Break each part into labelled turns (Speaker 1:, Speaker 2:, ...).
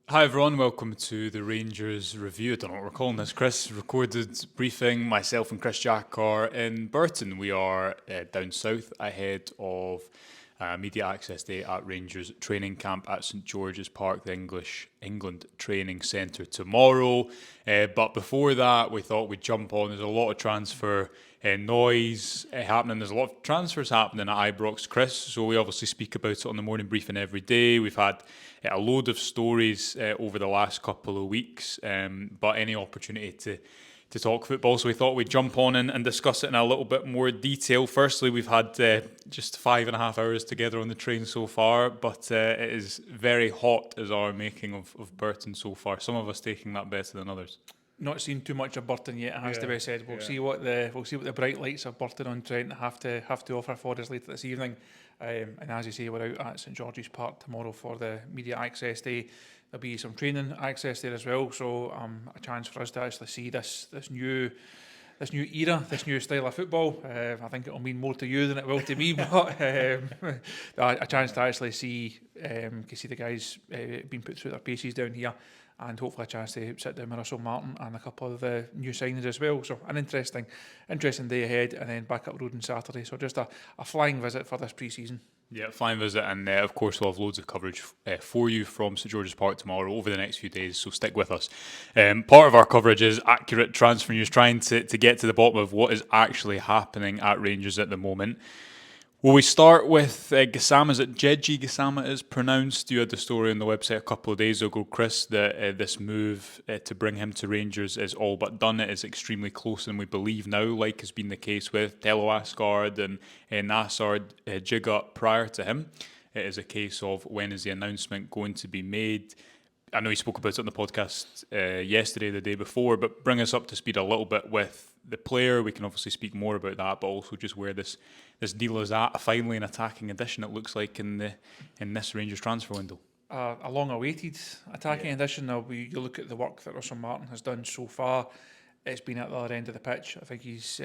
Speaker 1: Hi everyone, welcome to the Rangers review. I don't know what we're calling this, Chris. Recorded briefing. Myself and Chris Jack are in Burton. We are down south ahead of media access day at Rangers training camp at St George's Park, the England Training Centre tomorrow. But before that, we thought we'd jump on. There's a lot of transfer noise happening. There's a lot of transfers happening at Ibrox, Chris. So we obviously speak about it on the morning briefing every day. We've had a load of stories over the last couple of weeks, but any opportunity to talk football. So we thought we'd jump on and discuss it in a little bit more detail. Firstly, we've had just 5.5 hours together on the train so far, but it is very hot as our making of Burton so far. Some of us taking that better than others.
Speaker 2: Not seen too much of Burton yet, it has to be said. We'll see what the bright lights of Burton on Trent have to offer for us later this evening. And as you say, we're out at St George's Park tomorrow for the media access day. There'll be some training access there as well, so a chance for us to actually see this new era, this new style of football. I think it'll mean more to you than it will to me, but a chance to actually see the guys being put through their paces down here, and hopefully a chance to sit down with Russell Martin and a couple of the new signings as well. So an interesting day ahead, and then back up the road on Saturday. So just a flying visit for this pre-season.
Speaker 1: Yeah, fine visit, and of course we'll have loads of coverage for you from St George's Park tomorrow over the next few days, so stick with us. Part of our coverage is accurate transfer news, trying to get to the bottom of what is actually happening at Rangers at the moment. Will we start with Gassama? Is it Jeji Gassama is pronounced? You had the story on the website a couple of days ago, Chris, that this move to bring him to Rangers is all but done. It is extremely close, and we believe now, like has been the case with Telo Asgard and Nassar Jigat prior to him. It is a case of when is the announcement going to be made. I know you spoke about it on the podcast yesterday, the day before, but bring us up to speed a little bit with the player. We can obviously speak more about that, but also just where this deal is at. Finally, an attacking addition, it looks like, in this Rangers transfer window.
Speaker 2: A long-awaited attacking addition. Now, you look at the work that Russell Martin has done so far. It's been at the other end of the pitch. I think he's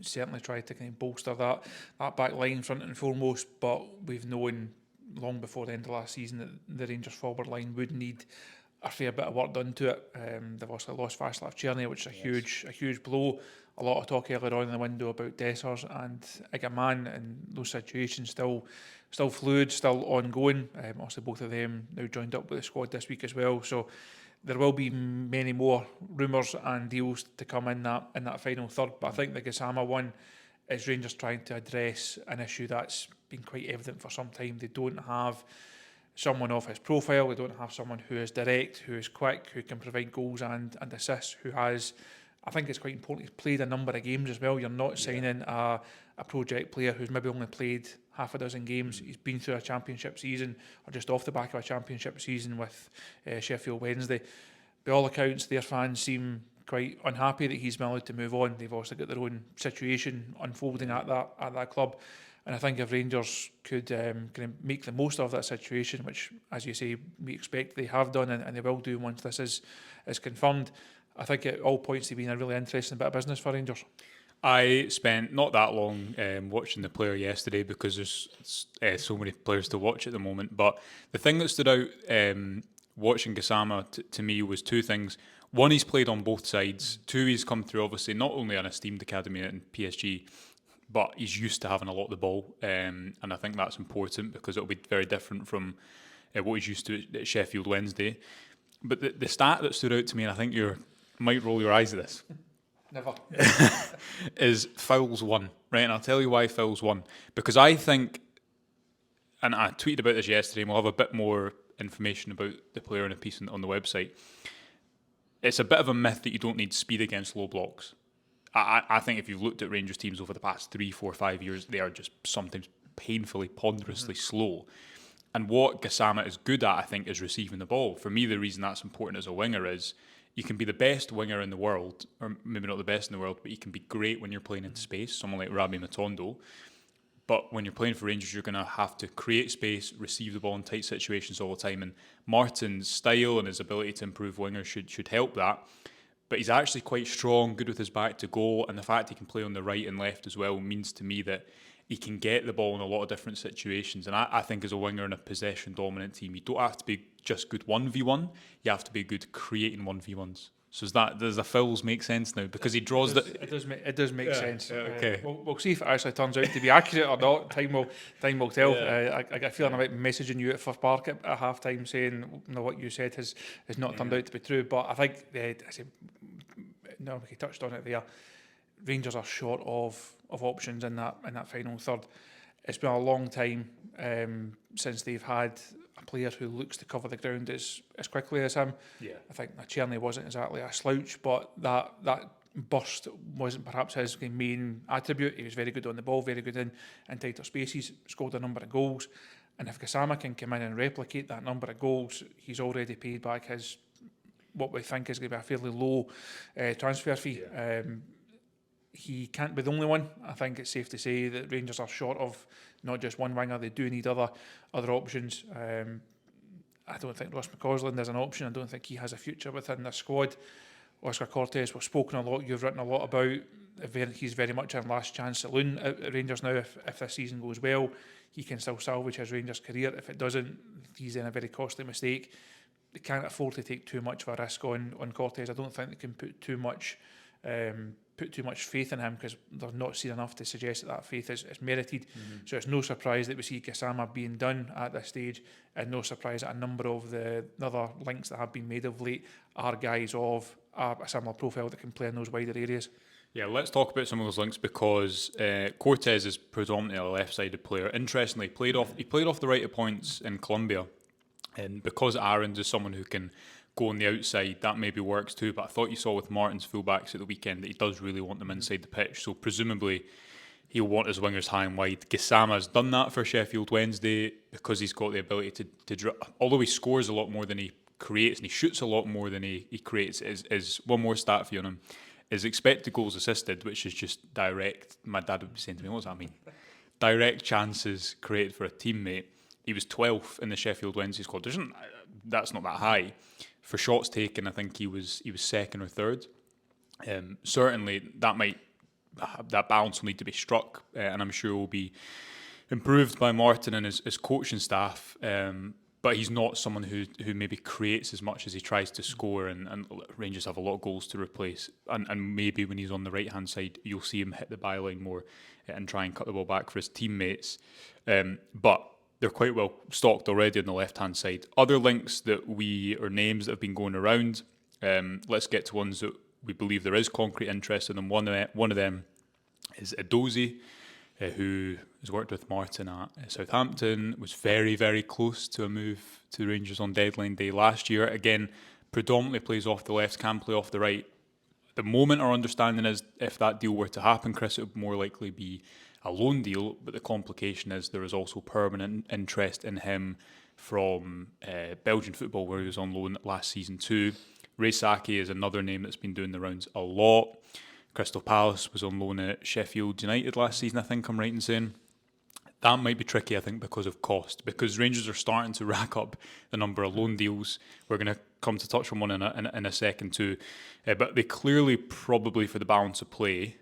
Speaker 2: certainly tried to kind of bolster that back line front and foremost, but we've known long before the end of last season that the Rangers forward line would need a fair bit of work done to it. They've also lost Václav Černý, which is a huge blow. A lot of talk earlier on in the window about Dessers and Igaman, and those situations still fluid, still ongoing. Obviously, both of them now joined up with the squad this week as well. So there will be many more rumours and deals to come in that final third. But I think the Gassama one is Rangers trying to address an issue that's been quite evident for some time. They don't have someone of his profile. They don't have someone who is direct, who is quick, who can provide goals and assists, who has, I think it's quite important, he's played a number of games as well. You're not signing a project player who's maybe only played half a dozen games. He's been through a championship season, or just off the back of a championship season with Sheffield Wednesday. By all accounts, their fans seem quite unhappy that he's been allowed to move on. They've also got their own situation unfolding at that club. And I think if Rangers could kind of make the most of that situation, which, as you say, we expect they have done and they will do once this is confirmed, I think it all points to being a really interesting bit of business for Rangers.
Speaker 1: I spent not that long watching the player yesterday because there's so many players to watch at the moment. But the thing that stood out watching Gassama to me was two things. One, he's played on both sides. Two, he's come through obviously not only an esteemed academy in PSG, but he's used to having a lot of the ball, and I think that's important because it'll be very different from what he's used to at Sheffield Wednesday. But the stat that stood out to me, and I think you might roll your eyes at this,
Speaker 2: Never.
Speaker 1: is fouls won, right? And I'll tell you why fouls won. Because I think, and I tweeted about this yesterday, and we'll have a bit more information about the player in a piece on the website. It's a bit of a myth that you don't need speed against low blocks. I think if you've looked at Rangers teams over the past 3, 4, 5 years, they are just sometimes painfully, ponderously slow. And what Gassama is good at, I think, is receiving the ball. For me, the reason that's important as a winger is you can be the best winger in the world, or maybe not the best in the world, but you can be great when you're playing in space, someone like Rabbi Matondo. But when you're playing for Rangers, you're going to have to create space, receive the ball in tight situations all the time. And Martin's style and his ability to improve wingers should help that. But he's actually quite strong, good with his back to goal, and the fact he can play on the right and left as well means to me that he can get the ball in a lot of different situations. And I think as a winger in a possession dominant team, you don't have to be just good 1v1, you have to be good creating 1v1s. So does the Phils make sense now? Because he draws
Speaker 2: it does make sense.
Speaker 1: Okay.
Speaker 2: We'll see if it actually turns out to be accurate or not. Time will tell.
Speaker 1: Yeah.
Speaker 2: I get a feeling I might be messaging you at Firth Park at half time saying what you said has not turned out to be true. But I think he touched on it there. Rangers are short of options in that final third. It's been a long time since they've had a player who looks to cover the ground as quickly as him.
Speaker 1: Yeah.
Speaker 2: I think Czerny wasn't exactly a slouch, but that burst wasn't perhaps his main attribute. He was very good on the ball, very good in tighter spaces, scored a number of goals. And if Gassama can come in and replicate that number of goals, he's already paid back his what we think is going to be a fairly low transfer fee.
Speaker 1: Yeah.
Speaker 2: He can't be the only one. I think it's safe to say that Rangers are short of not just one winger. They do need other options. I don't think Ross McCausland is an option. I don't think he has a future within the squad. Oscar Cortez, we've spoken a lot. You've written a lot about. He's very much in last chance saloon at Rangers now. If this season goes well, he can still salvage his Rangers career. If it doesn't, he's in a very costly mistake. They can't afford to take too much of a risk on Cortez. I don't think they can put too much faith in him, because they've not seen enough to suggest that faith is merited. So it's no surprise that we see Gassama being done at this stage, and no surprise that a number of the other links that have been made of late are guys of a similar profile that can play in those wider areas.
Speaker 1: Yeah, let's talk about some of those links, because Cortez is predominantly a left-sided player. Interestingly, he played off the right at points in Colombia, and because Aarons is someone who can go on the outside, that maybe works too. But I thought you saw with Martin's fullbacks at the weekend that he does really want them inside the pitch. So presumably he'll want his wingers high and wide. Gassama's done that for Sheffield Wednesday because he's got the ability to draw. Although he scores a lot more than he creates, and he shoots a lot more than he creates. Is one more stat for you on him. His expected goals assisted, which is just direct. My dad would be saying to me, "What does that mean?" Direct chances created for a teammate. He was 12th in the Sheffield Wednesday squad. That's not that high. For shots taken, I think he was second or third. Certainly, that balance will need to be struck, and I'm sure will be improved by Martin and his coaching staff. But he's not someone who maybe creates as much as he tries to score, and Rangers have a lot of goals to replace. And maybe when he's on the right hand side, you'll see him hit the byline more and try and cut the ball back for his teammates. But they're quite well stocked already on the left-hand side. Other links or names that have been going around, let's get to ones that we believe there is concrete interest in. And one of them is Edozie, who has worked with Martin at Southampton, was very, very close to a move to Rangers on deadline day last year. Again, predominantly plays off the left, can play off the right. At the moment, our understanding is if that deal were to happen, Chris, it would more likely be a loan deal, but the complication is there is also permanent interest in him from Belgian football, where he was on loan last season too. Ray Saki is another name that's been doing the rounds a lot. Crystal Palace was on loan at Sheffield United last season, I think I'm right in saying. That might be tricky, I think, because of cost, because Rangers are starting to rack up the number of loan deals. We're going to come to touch on one in a second too. But they clearly, probably for the balance of play,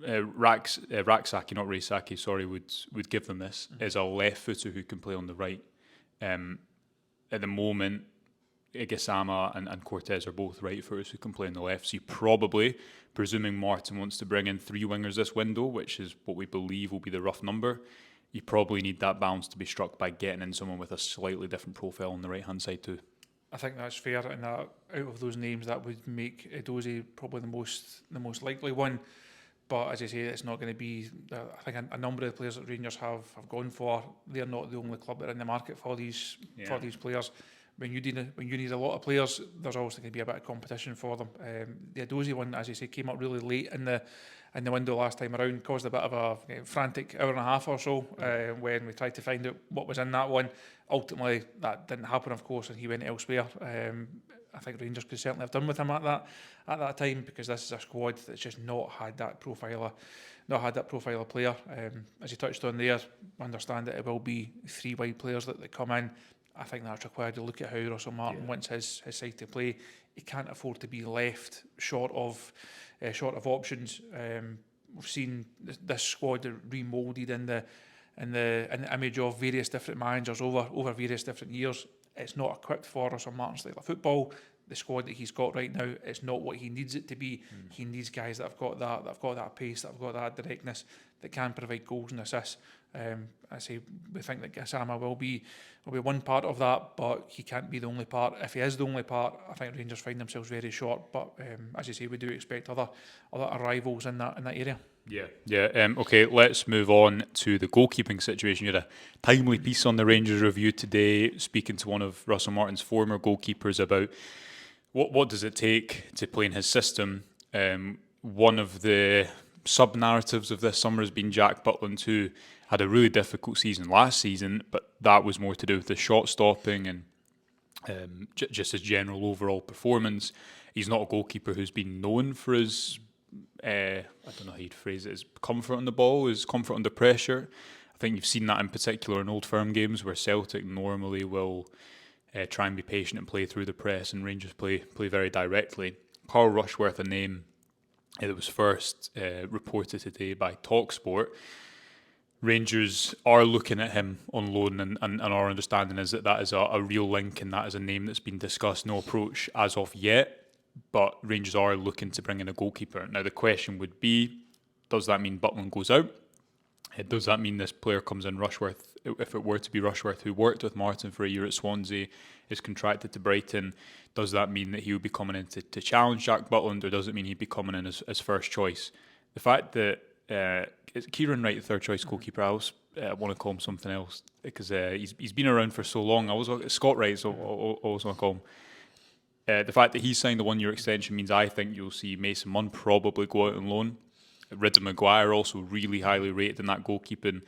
Speaker 1: Raksaki, not Ray Saki, sorry, would give them this, is a left footer who can play on the right. At the moment, Gassama and Cortez are both right footers who can play on the left. So you probably, presuming Martin wants to bring in 3 wingers this window, which is what we believe will be the rough number, you probably need that balance to be struck by getting in someone with a slightly different profile on the right hand side too.
Speaker 2: I think that's fair, and out of those names, that would make Edozie probably the most likely one. But as I say, it's not going to be. I think a number of the players that Rangers have gone for, they're not the only club that are in the market for these players. When you need a lot of players, there's always going to be a bit of competition for them. The Edozie one, as you say, came up really late in the window last time around, caused a bit of a frantic hour and a half or so when we tried to find out what was in that one. Ultimately, that didn't happen, of course, and he went elsewhere. I think Rangers could certainly have done with him at that time, because this is a squad that's just not had that profile of player. As you touched on there, I understand that it will be 3 wide players that come in. I think that's required to look at how Russell Martin wants his side to play. He can't afford to be left short of options. we've seen this squad remoulded in the image of various different managers over various different years. It's not equipped for Russell Martin's style of football. The squad that he's got right now, it's not what he needs it to be. He needs guys that have got that pace, that have got that directness, that can provide goals and assists. I say we think that Gassama will be one part of that, but he can't be the only part. If he is the only part, I think Rangers find themselves very short. But as you say, we do expect other arrivals in that area.
Speaker 1: Yeah. Okay, let's move on to the goalkeeping situation. You had a timely piece on the Rangers Review today, speaking to one of Russell Martin's former goalkeepers about what does it take to play in his system. One of the sub-narratives of this summer has been Jack Butland, who had a really difficult season last season, but that was more to do with the shot stopping and just his general overall performance. He's not a goalkeeper who's been known for his I don't know how you'd phrase it, his comfort on the ball, his comfort under pressure. I think you've seen that in particular in Old Firm games where Celtic normally will try and be patient and play through the press, and Rangers play very directly. Carl Rushworth, a name that was first reported today by TalkSport. Rangers are looking at him on loan, and our understanding is that is a real link, and that is a name that's been discussed. No approach as of yet, but Rangers are looking to bring in a goalkeeper. Now the question would be, does that mean Butland goes out? Does that mean this player comes in, Rushworth, if it were to be Rushworth, who worked with Martin for a year at Swansea, is contracted to Brighton? Does that mean that he would be coming in to challenge Jack Butland, or does it mean he'd be coming in as first choice? The fact that is Kieran Wright the third choice goalkeeper? I always want to call him something else because he's been around for so long. Scott Wright is always want to call him. The fact that he's signed a 1 year extension means I think you'll see Mason Munn probably go out on loan. Ridden Maguire also really highly rated in that goalkeeping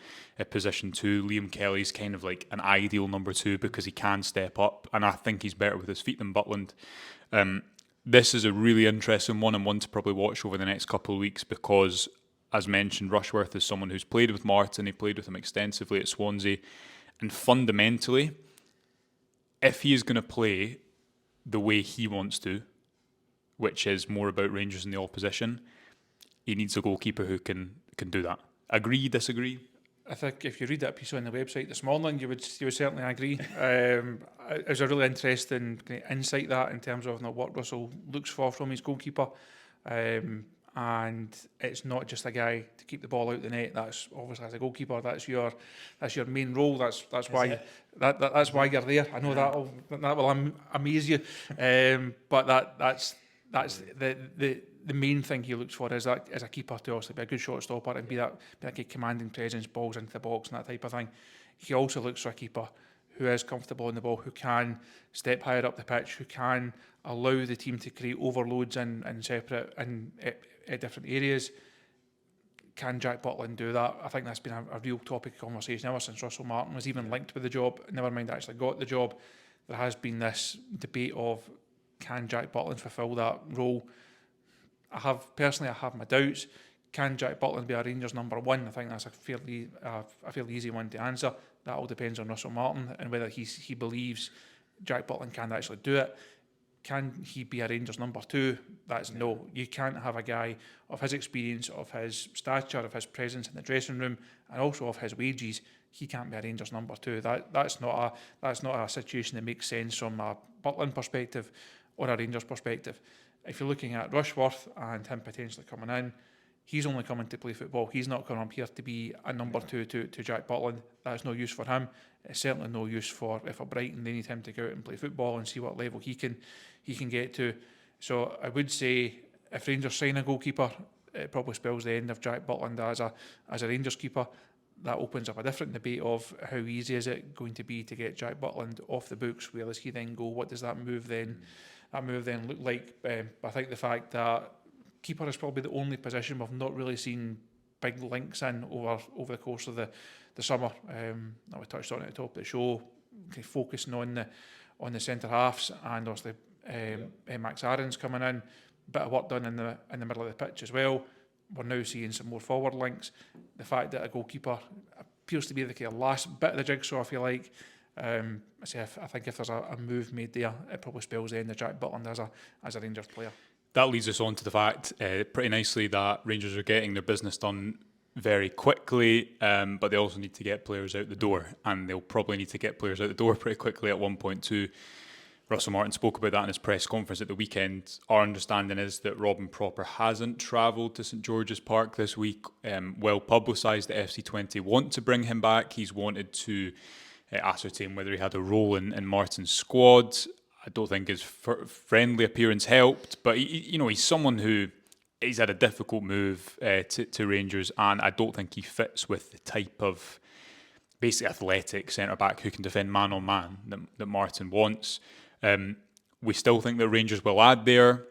Speaker 1: position too. Liam Kelly's kind of like an ideal number two because he can step up, and I think he's better with his feet than Butland. This is a really interesting one, and one to probably watch over the next couple of weeks because, as mentioned, Rushworth is someone who's played with Martin. He played with him extensively at Swansea, and fundamentally, if he is going to play the way he wants to, which is more about Rangers in the opposition, he needs a goalkeeper who can do that. Agree, disagree?
Speaker 2: I think if you read that piece on the website this morning, you would certainly agree. It was a really interesting kind of insight that in terms of what Russell looks for from his goalkeeper, and it's not just a guy to keep the ball out the net. That's obviously, as a goalkeeper, that's your main role. That's why that's why you're there. I know that will amaze you, but that's the main thing he looks for is that as a keeper to also be a good shot stopper and be that commanding presence, balls into the box and that type of thing. He also looks for a keeper who is comfortable in the ball, who can step higher up the pitch, who can allow the team to create overloads in separate and different areas. Can Jack Butland do that? I think that's been a real topic of conversation ever since Russell Martin was even linked with the job. Never mind actually got the job. There has been this debate of, can Jack Butland fulfil that role? I have my doubts. Can Jack Butland be a Rangers number one? I think that's a fairly easy one to answer. That all depends on Russell Martin and whether he believes Jack Butland can actually do it. Can he be a Rangers number two? That's no. You can't have a guy of his experience, of his stature, of his presence in the dressing room, and also of his wages. He can't be a Rangers number two. That's not a situation that makes sense from a Butland perspective or a Rangers perspective. If you're looking at Rushworth and him potentially coming in, he's only coming to play football. He's not coming up here to be a number two to Jack Butland. That's no use for him. It's certainly no use for Brighton. They need him to go out and play football and see what level he can get to. So I would say if Rangers sign a goalkeeper, it probably spells the end of Jack Butland as a Rangers keeper. That opens up a different debate of how easy is it going to be to get Jack Butland off the books. Where does he then go? What does that move then look like? I think the fact that keeper is probably the only position we've not really seen big links in over the course of the summer. We touched on it at the top of the show, kind of focusing on the centre halves, and obviously Max Aaron's coming in. Bit of work done in the middle of the pitch as well. We're now seeing some more forward links. The fact that a goalkeeper appears to be the kind of last bit of the jigsaw, if you like. I think if there's a move made there, it probably spells the end of Jack Butland as a Rangers player.
Speaker 1: that leads us on to the fact, pretty nicely, that Rangers are getting their business done very quickly, but they also need to get players out the door, and they'll probably need to get players out the door pretty quickly at 1.2. Russell Martin spoke about that in his press conference at the weekend. Our understanding is that Robin Proper hasn't travelled to St George's Park this week. Well publicised that FC20 want to bring him back. He's wanted to ascertain whether he had a role in Martin's squad. I don't think his friendly appearance helped, but he's someone who he's had a difficult move to Rangers, and I don't think he fits with the type of basically athletic centre back who can defend man on man that Martin wants. We still think that Rangers will add there.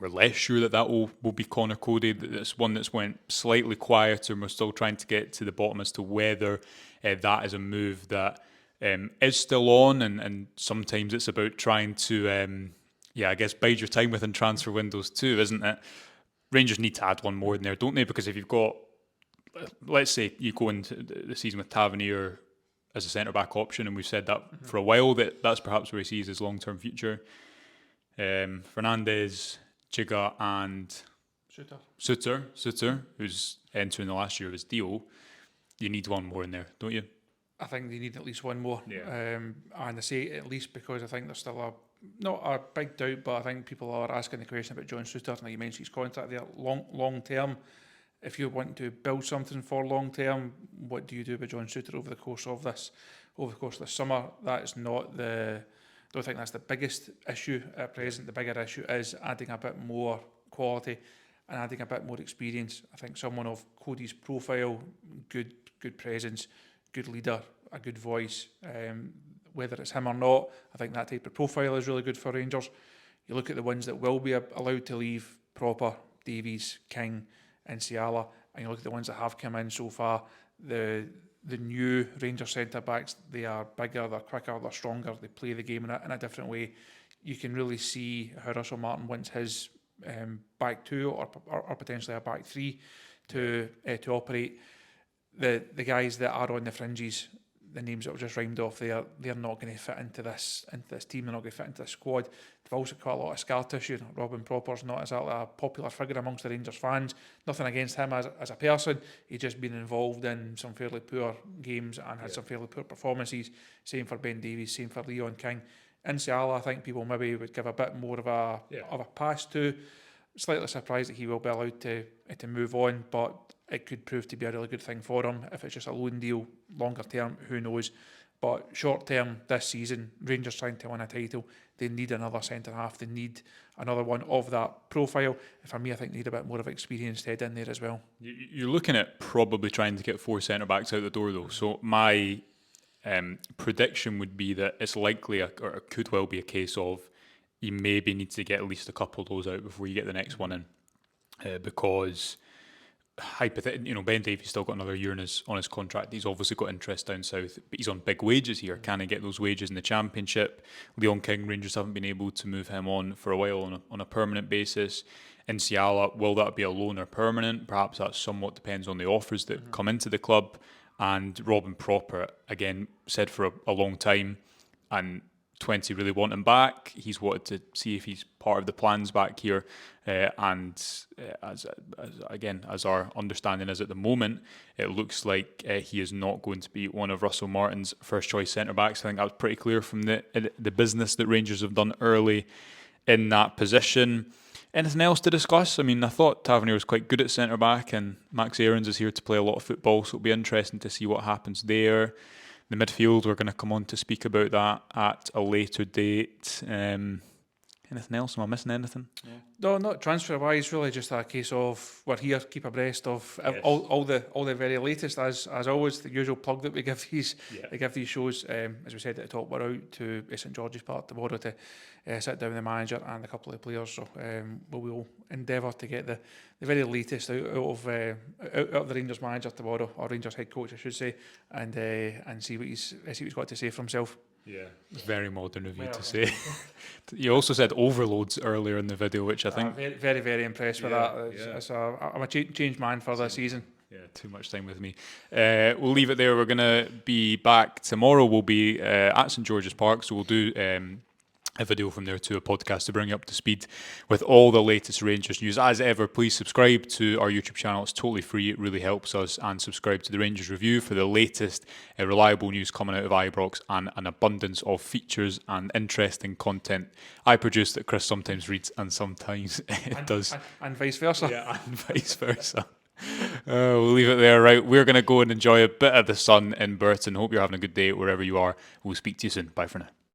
Speaker 1: We're less sure that will be Connor Cody. That's one that's went slightly quieter, and we're still trying to get to the bottom as to whether that is a move that is still on, and sometimes it's about trying to, I guess, bide your time within transfer windows too, isn't it? Rangers need to add one more in there, don't they? Because if you've got, let's say you go into the season with Tavernier as a centre-back option, and we've said that for a while, that's perhaps where he sees his long-term future. Fernandez, Jiga and Suter, who's entering the last year of his deal. You need one more in there, don't you?
Speaker 2: I think they need at least one more.
Speaker 1: Yeah.
Speaker 2: And I say at least because I think there's still not a big doubt, but I think people are asking the question about John Suter, and like you mentioned his contract there, long term. If you want to build something for long term, what do you do with John Suter over the course of this summer? That is not I don't think that's the biggest issue at present. The bigger issue is adding a bit more quality and adding a bit more experience. I think someone of Cody's profile, good presence, good leader, a good voice, whether it's him or not, I think that type of profile is really good for Rangers. You look at the ones that will be allowed to leave: Proper, Davies, King, and Ciala, and you look at the ones that have come in so far. The new Rangers centre-backs, they are bigger, they're quicker, they're stronger, they play the game in a different way. You can really see how Russell Martin wants his back two or potentially a back three to operate. The guys that are on the fringes, the names that were just rhymed off there, they're not going to fit into this team, they're not going to fit into this squad. They've also got a lot of scar tissue. Robin Proper's not exactly a popular figure amongst the Rangers fans. Nothing against him as a person. He's just been involved in some fairly poor games and had some fairly poor performances. Same for Ben Davies, same for Leon King. And Ciala, I think people maybe would give a bit more of a pass to. Slightly surprised that he will be allowed to move on, but it could prove to be a really good thing for him. If it's just a loan deal, longer term, who knows? But short term, this season, Rangers trying to win a title, they need another centre half. They need another one of that profile. And for me, I think they need a bit more of experienced head in there as well.
Speaker 1: You're looking at probably trying to get 4 centre backs out the door, though. So my prediction would be that it's likely, or it could well be a case of, you maybe need to get at least a couple of those out before you get the next one in, because hypothetically, Ben Davies still got another year on his contract. He's obviously got interest down south, but he's on big wages here. Can he get those wages in the Championship? Leon King, Rangers haven't been able to move him on for a while on a permanent basis. In Ciala, will that be a loan or permanent? Perhaps that somewhat depends on the offers that come into the club. And Robin Proper, again, said for a long time, and 20 really want him back. He's wanted to see if he's part of the plans back here, and as our understanding is at the moment, it looks like he is not going to be one of Russell Martin's first choice centre backs. I think that was pretty clear from the business that Rangers have done early in that position. Anything else to discuss? I mean, I thought Tavernier was quite good at centre back, and Max Aarons is here to play a lot of football, so it'll be interesting to see what happens there. The midfield, we're going to come on to speak about that at a later date. Anything else? Am I missing anything?
Speaker 2: Yeah. No, not transfer-wise. Really, just a case of we're here, keep abreast of all the very latest. As always, the usual plug that we give these shows. As we said at the top, we're out to St George's Park tomorrow to sit down with the manager and a couple of players. So we will endeavour to get the very latest out of the Rangers manager tomorrow, or Rangers head coach, I should say, and see what he's got to say for himself.
Speaker 1: Yeah, very modern of you to say. You also said overloads earlier in the video, which I think...
Speaker 2: Very, very, very impressed with that. I'm a changed man for this season.
Speaker 1: Yeah, too much time with me. We'll leave it there. We're going to be back tomorrow. We'll be at St George's Park, so we'll do a video from there to a podcast to bring you up to speed with all the latest Rangers news. As ever, please subscribe to our YouTube channel. It's totally free. It really helps us. And subscribe to the Rangers Review for the latest reliable news coming out of Ibrox and an abundance of features and interesting content I produce that Chris sometimes reads and sometimes it does.
Speaker 2: And vice versa.
Speaker 1: Yeah, and vice versa. We'll leave it there. Right, we're going to go and enjoy a bit of the sun in Burton. Hope you're having a good day wherever you are. We'll speak to you soon. Bye for now.